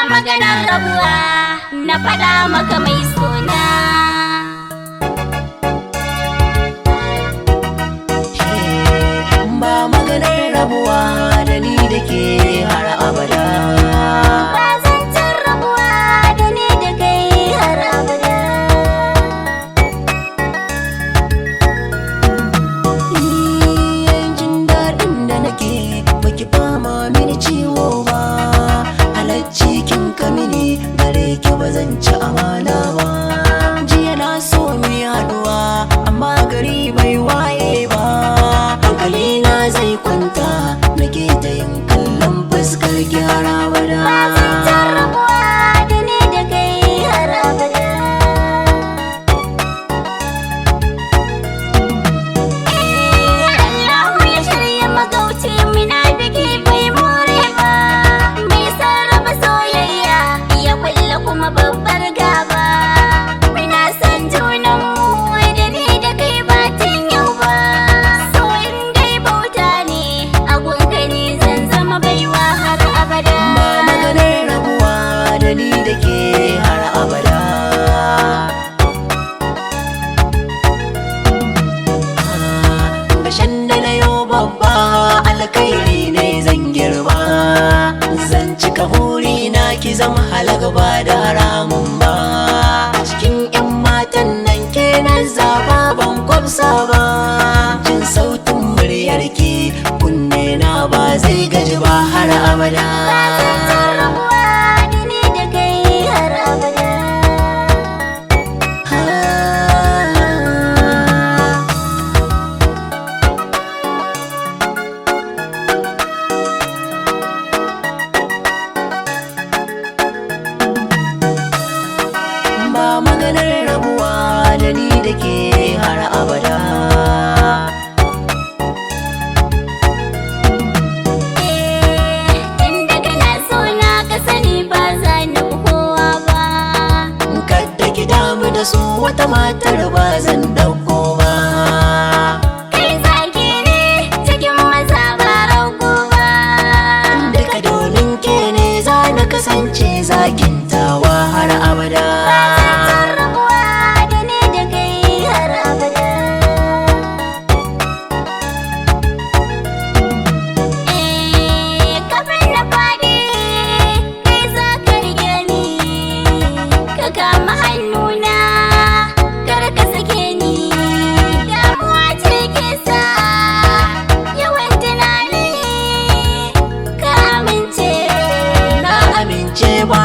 maganar rabuwa na faɗa maka mai suna. Ba maganar rabuwa da ni da ke har abada. Ba zancen rabuwa da ni da kai har abada. Jin daɗin da nake baki fama mini ciwo ba, halacci kin kamini gare ki ba zan ci amana ba. Jiya na so mu haɗuwa amma gari bai waye ba, hankalina zai kwanta nake ta yin kallon fuskar gyara bada. Ba zancen rabuwa da ni da kai har abada. Allahu ya shirya magauci munafiki bai more ba, mai sarrafa soyayya ya kulle kuma babbar gaba. Muna san junanmu da ni da kai ba tun yau ba, so in dai bauta ne a gunka ni zan zama baiwa har abada. Ba maganar rabuwa da ni da ke har abada. Dashen da na yau babba alkairi ne zan girma, zan cika burina ki zama halak ba da haramun ba. A cikin 'yan matan nan ke na zaba ban kwamsa ba, jin sautin muryarki kunne na ba zai gaji ba har abada. Ba zancen rabuwa da ni da kai har abada. Ba maganar rabuwa da ni da ke har abada. Tunda kana so na ka sani ba za na bi kowa ba. Kadda ki damu da su wata matar ba zan dauko ba. Kai zaki ne cikin maza ba rago ba. Duka domin ke ne za na kasance zakin tawa har abada. Ba zancen rabuwa da ni da kai har abada. Kafin na faɗi kai za ka rike ni, ka kama hannuna kar ka sake ni. Damuwa ce ke sa yawan tunani, ka amince. Na amince ba